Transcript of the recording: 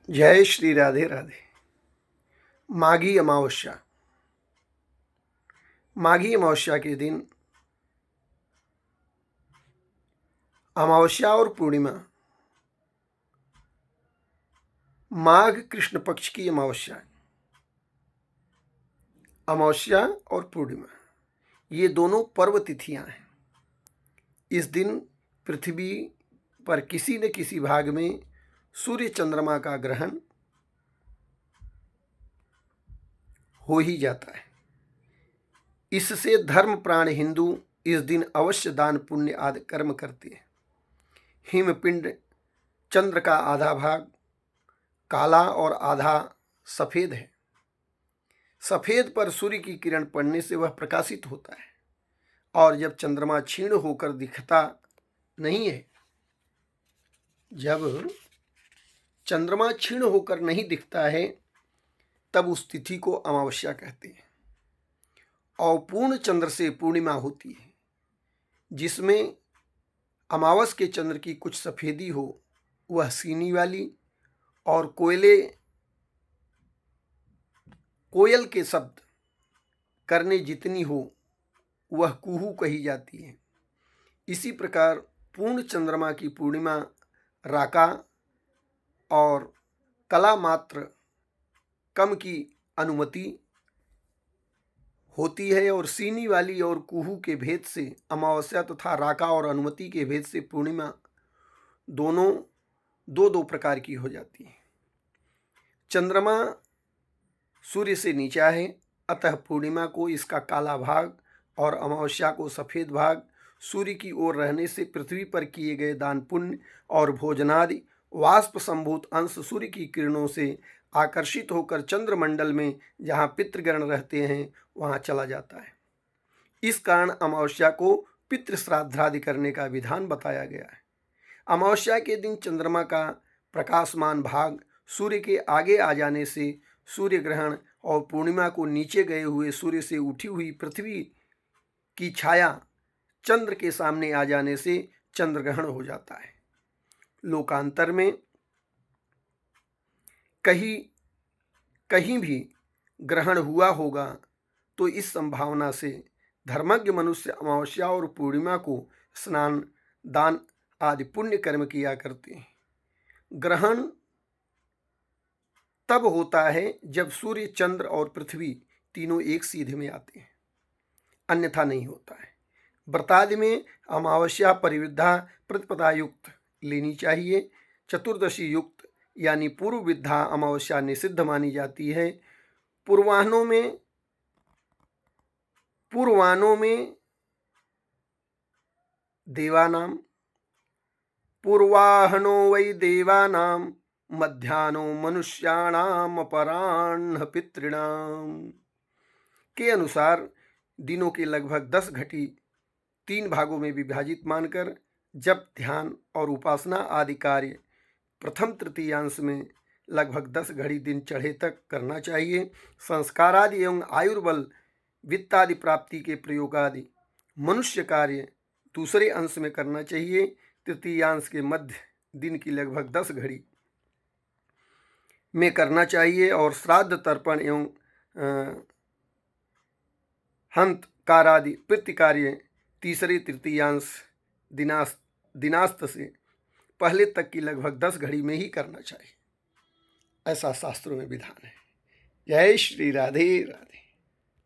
जय श्री राधे राधे। माघी अमावस्या। माघी अमावस्या के दिन अमावस्या और पूर्णिमा, माघ कृष्ण पक्ष की अमावस्या, अमावस्या और पूर्णिमा ये दोनों पर्व तिथियां हैं। इस दिन पृथ्वी पर किसी न किसी भाग में सूर्य चंद्रमा का ग्रहण हो ही जाता है। इससे धर्मप्राण हिंदू इस दिन अवश्य दान पुण्य आदि कर्म करते हैं। हिमपिंड चंद्र का आधा भाग काला और आधा सफेद है। सफेद पर सूर्य की किरण पड़ने से वह प्रकाशित होता है, और जब चंद्रमा क्षीण होकर दिखता नहीं है, जब चंद्रमा क्षीण होकर नहीं दिखता है, तब उस तिथि को अमावस्या कहते हैं। और पूर्ण चंद्र से पूर्णिमा होती है, जिसमें अमावस के चंद्र की कुछ सफेदी हो, वह सीनी वाली, और कोयल के शब्द करने जितनी हो, वह कुहू कही जाती है। इसी प्रकार पूर्ण चंद्रमा की पूर्णिमा राका और कला मात्र कम की अनुमति होती है, और सीनी वाली और कुहू के भेद से अमावस्या तथा राका और अनुमति के भेद से पूर्णिमा दोनों दो दो प्रकार की हो जाती है। चंद्रमा सूर्य से नीचा है, अतः पूर्णिमा को इसका काला भाग और अमावस्या को सफेद भाग सूर्य की ओर रहने से पृथ्वी पर किए गए दान पुण्य और भोजनादि वाष्प संभूत अंश सूर्य की किरणों से आकर्षित होकर चंद्रमंडल में जहाँ पितृगण रहते हैं वहाँ चला जाता है। इस कारण अमावस्या को पितृ श्राद्धादि करने का विधान बताया गया है। अमावस्या के दिन चंद्रमा का प्रकाशमान भाग सूर्य के आगे आ जाने से सूर्य ग्रहण, और पूर्णिमा को नीचे गए हुए सूर्य से उठी हुई पृथ्वी की छाया चंद्र के सामने आ जाने से चंद्र ग्रहण हो जाता है। लोकांतर में कहीं भी ग्रहण हुआ होगा तो इस संभावना से धर्मज्ञ मनुष्य अमावस्या और पूर्णिमा को स्नान, दान आदि पुण्य कर्म किया करते हैं। ग्रहण तब होता है जब सूर्य, चंद्र और पृथ्वी तीनों एक सीधे में आते हैं, अन्यथा नहीं होता है। व्रतादि में अमावस्या परिविद्धा प्रतिपदा युक्त लेनी चाहिए। चतुर्दशी युक्त यानी पूर्व विद्धा अमावस्या निषिद्ध मानी जाती है। पूर्वाह्नों में देवानाम, पूर्वाह्नो वै देवानाम, मध्याह्नो मनुष्याणाम, अपराह्न पितृणाम के अनुसार दिनों के लगभग 10 घटी 3 भागों में विभाजित मानकर जप, ध्यान और उपासना आदि कार्य प्रथम तृतीयांश में लगभग 10 घड़ी दिन चढ़े तक करना चाहिए। संस्कार आदि एवं आयुर्बल, वित्त आदि प्राप्ति के प्रयोग आदि मनुष्य कार्य दूसरे अंश में करना चाहिए। तृतीयांश के मध्य दिन की लगभग 10 घड़ी में करना चाहिए, और श्राद्ध, तर्पण एवं हंत कार आदि पितृ कार्य तीसरे तृतीयांश दिनास्त से पहले तक की लगभग 10 घड़ी में ही करना चाहिए, ऐसा शास्त्रों में विधान है। जय श्री राधे राधे।